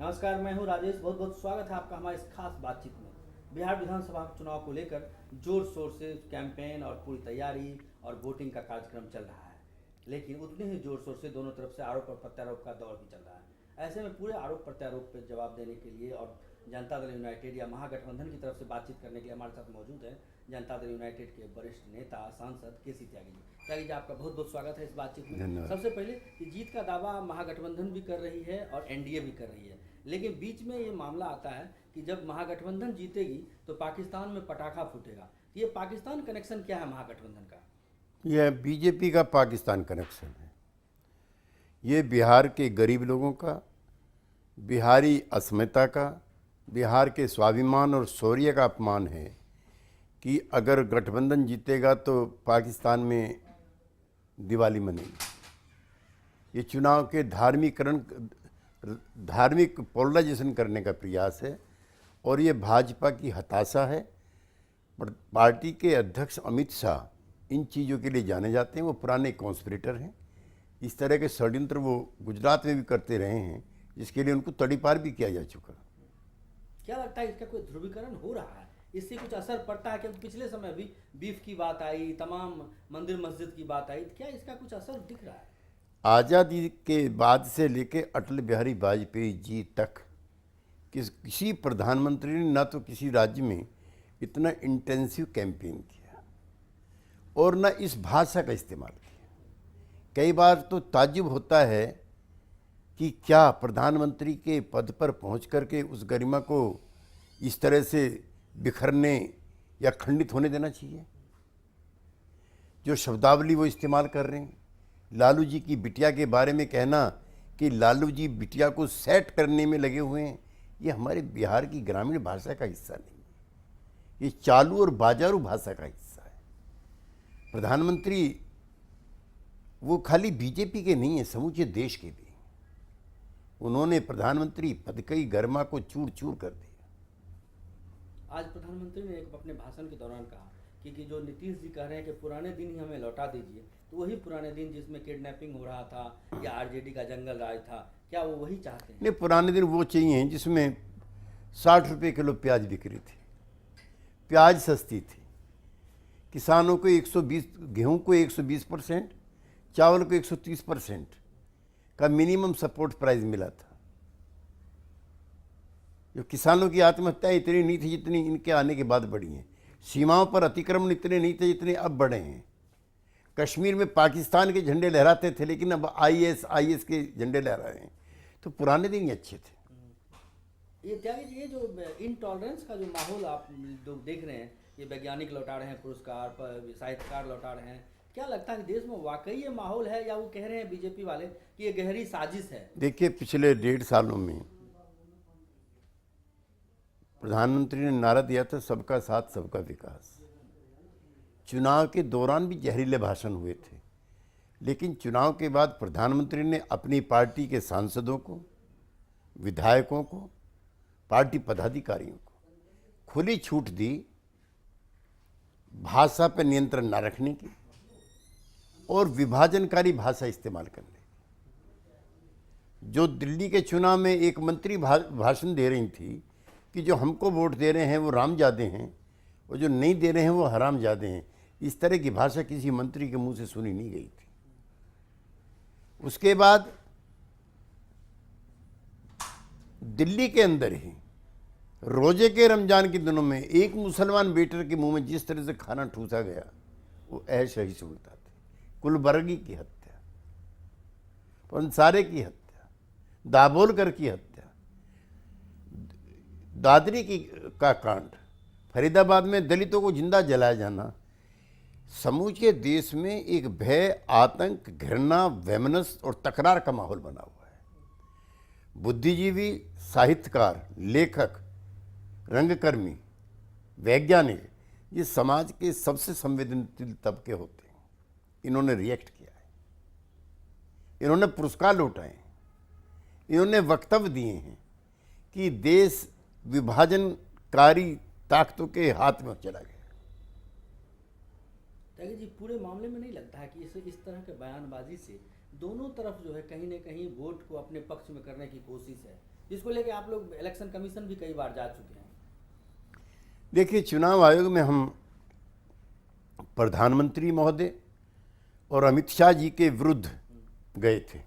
नमस्कार, मैं हूं राजेश। बहुत बहुत स्वागत है आपका हमारे इस खास बातचीत में। बिहार विधानसभा चुनाव को लेकर जोर शोर से कैंपेन और पूरी तैयारी और वोटिंग का कार्यक्रम चल रहा है, लेकिन उतने ही जोर शोर से दोनों तरफ से आरोप और प्रत्यारोप का दौर भी चल रहा है। ऐसे में पूरे आरोप प्रत्यारोप पर जवाब देने के लिए और जनता दल यूनाइटेड या महागठबंधन की तरफ से बातचीत करने के लिए हमारे साथ मौजूद है जनता दल यूनाइटेड के वरिष्ठ नेता सांसद केसी त्यागी जी। त्यागी जी, आपका बहुत बहुत स्वागत है इस बातचीत में। धन्यवाद। सबसे पहले कि जीत का दावा महागठबंधन भी कर रही है और एनडीए भी कर रही है, लेकिन बीच में ये मामला आता है कि जब महागठबंधन जीतेगी तो पाकिस्तान में पटाखा फूटेगा। तो ये पाकिस्तान कनेक्शन क्या है महागठबंधन का? यह बीजेपी का पाकिस्तान कनेक्शन है। ये बिहार के गरीब लोगों का, बिहारी अस्मिता का, बिहार के स्वाभिमान और शौर्य का अपमान है कि अगर गठबंधन जीतेगा तो पाकिस्तान में दिवाली मनेगी। ये चुनाव के धार्मिक पोलराइजेशन करने का प्रयास है और ये भाजपा की हताशा है। पार्टी के अध्यक्ष अमित शाह इन चीज़ों के लिए जाने जाते हैं। वो पुराने कॉन्स्पिरेटर हैं। इस तरह के षड्यंत्र वो गुजरात में भी करते रहे हैं, जिसके लिए उनको तड़ीपार भी किया जा चुका। क्या लगता है इसका कोई ध्रुवीकरण हो रहा है? इससे कुछ असर पड़ता है? क्योंकि पिछले समय भी बीफ की बात आई, तमाम मंदिर मस्जिद की बात आई, क्या इसका कुछ असर दिख रहा है? आज़ादी के बाद से लेके अटल बिहारी वाजपेयी जी तक किसी प्रधानमंत्री ने ना तो किसी राज्य में इतना इंटेंसिव कैंपेन किया और ना इस भाषा का इस्तेमाल किया। कई बार तो ताज्जुब होता है कि क्या प्रधानमंत्री के पद पर पहुंच करके उस गरिमा को इस तरह से बिखरने या खंडित होने देना चाहिए। जो शब्दावली वो इस्तेमाल कर रहे हैं, लालू जी की बिटिया के बारे में कहना कि लालू जी बिटिया को सेट करने में लगे हुए हैं, ये हमारे बिहार की ग्रामीण भाषा का हिस्सा नहीं है। ये चालू और बाजारू भाषा का हिस्सा है। प्रधानमंत्री वो खाली बीजेपी के नहीं है, समूचे देश के भी। उन्होंने प्रधानमंत्री पद की गरिमा को चूर चूर कर दिया। आज प्रधानमंत्री ने एक अपने भाषण के दौरान कहा कि जो नीतीश जी कह रहे हैं कि पुराने दिन ही हमें लौटा दीजिए, तो वही पुराने दिन जिसमें किडनैपिंग हो रहा था या आरजेडी का जंगल राज था, क्या वो वही चाहते हैं? नहीं, पुराने दिन वो चाहिए जिसमें 60 रुपये किलो प्याज बिक रही थी, प्याज सस्ती थी, किसानों को 120, गेहूं को 120%, चावल को 130% का मिनिमम सपोर्ट प्राइस मिला था। जो किसानों की आत्महत्या इतनी नहीं थी जितनी इनके आने के बाद बढ़ी हैं। सीमाओं पर अतिक्रमण इतने नहीं थे जितने अब बढ़े हैं। कश्मीर में पाकिस्तान के झंडे लहराते थे, लेकिन अब आईएस के झंडे लहरा रहे हैं। तो पुराने दिन ही अच्छे थे। ये त्यागी जी, ये जो इनटॉलरेंस का जो माहौल आप लोग देख रहे हैं, ये वैज्ञानिक लौटा रहे हैं पुरस्कार, पर साहित्यकार लौटा रहे हैं, क्या लगता है कि देश में वाकई ये माहौल है या वो कह रहे हैं बीजेपी वाले कि ये गहरी साजिश है? देखिए, पिछले 1.5 सालों में प्रधानमंत्री ने नारा दिया था सबका साथ सबका विकास। चुनाव के दौरान भी जहरीले भाषण हुए थे, लेकिन चुनाव के बाद प्रधानमंत्री ने अपनी पार्टी के सांसदों को, विधायकों को, पार्टी पदाधिकारियों को खुली छूट दी भाषा पर नियंत्रण न रखने की और विभाजनकारी भाषा इस्तेमाल करने की। जो दिल्ली के चुनाव में एक मंत्री भाषण दे रही थी कि जो हमको वोट दे रहे हैं वो रामजादे हैं और जो नहीं दे रहे हैं वो हरामजादे हैं, इस तरह की भाषा किसी मंत्री के मुंह से सुनी नहीं गई थी। उसके बाद दिल्ली के अंदर ही रोजे के रमजान के दिनों में एक मुसलमान बेटर के मुंह में जिस तरह से खाना ठूसा गया, वो ऐश ही सुनता थे। कुलबर्गी की हत्या, पंसारे की हत्या, दाभोलकर की हत्या, दादरी का कांड, फरीदाबाद में दलितों को जिंदा जलाया जाना, समूचे देश में एक भय, आतंक, घृणा, वैमनस्य और तकरार का माहौल बना हुआ है। बुद्धिजीवी, साहित्यकार, लेखक, रंगकर्मी, वैज्ञानिक, ये समाज के सबसे संवेदनशील तबके होते हैं। इन्होंने रिएक्ट किया है, इन्होंने पुरस्कार लौटाए हैं, इन्होंने वक्तव्य दिए हैं कि देश विभाजनकारी ताकतों के हाथ में चला गया। त्यागी जी, पूरे मामले में नहीं लगता है कि इस तरह के बयानबाजी से दोनों तरफ जो है कहीं न कहीं वोट को अपने पक्ष में करने की कोशिश है, जिसको लेके आप लोग इलेक्शन कमीशन भी कई बार जा चुके हैं। देखिए, चुनाव आयोग में हम प्रधानमंत्री महोदय और अमित शाह जी के विरुद्ध गए थे।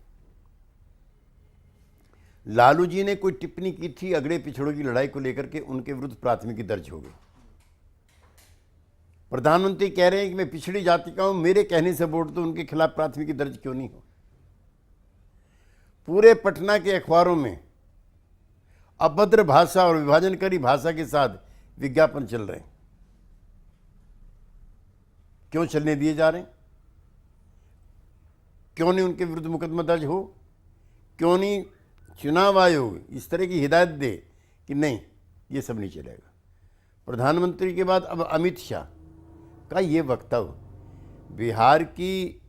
लालू जी ने कोई टिप्पणी की थी अगड़े पिछड़ों की लड़ाई को लेकर के, उनके विरुद्ध प्राथमिकी दर्ज हो गई। प्रधानमंत्री कह रहे हैं कि मैं पिछड़ी जाति का हूं, मेरे कहने से वोट दो, उनके खिलाफ प्राथमिकी दर्ज क्यों नहीं हो? पूरे पटना के अखबारों में अभद्र भाषा और विभाजनकारी भाषा के साथ विज्ञापन चल रहे हैं। क्यों चलने दिए जा रहे हैं? क्यों नहीं उनके विरुद्ध मुकदमा दर्ज हो? क्यों नहीं चुनाव आयोग इस तरह की हिदायत दे कि नहीं, ये सब नहीं चलेगा? प्रधानमंत्री के बाद अब अमित शाह का ये वक्तव्य बिहार की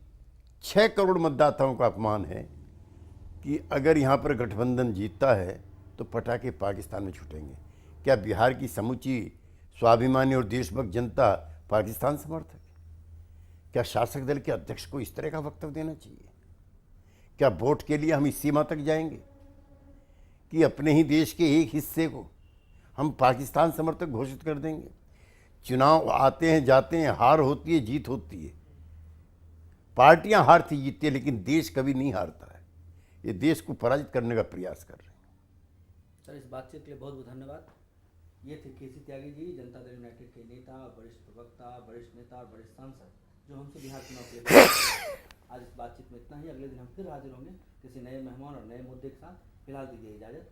6 करोड़ मतदाताओं का अपमान है कि अगर यहाँ पर गठबंधन जीतता है तो पटाखे पाकिस्तान में छूटेंगे। क्या बिहार की समूची स्वाभिमानी और देशभक्त जनता पाकिस्तान समर्थक है? क्या शासक दल के अध्यक्ष को इस तरह का वक्तव्य देना चाहिए? क्या वोट के लिए हम इस सीमा तक जाएंगे कि अपने ही देश के एक हिस्से को हम पाकिस्तान समर्थक घोषित कर देंगे? चुनाव आते हैं जाते हैं, हार होती है जीत होती है, पार्टियां हारती जीतती है, लेकिन देश कभी नहीं हारता है। ये देश को पराजित करने का प्रयास कर रहे हैं। सर, इस बातचीत के लिए बहुत बहुत धन्यवाद। ये थे केसी त्यागी जी, जनता दल यूनाइटेड के नेता, वरिष्ठ प्रवक्ता, वरिष्ठ नेता और वरिष्ठ सांसद, जो हमसे बिहार चुनाव के लिए आज इस बातचीत में इतना ही। अगले दिन हम फिर हाजिर होंगे किसी नए मेहमान और नए मुद्दे के साथ। फिलहाल दीजिए इजाजत।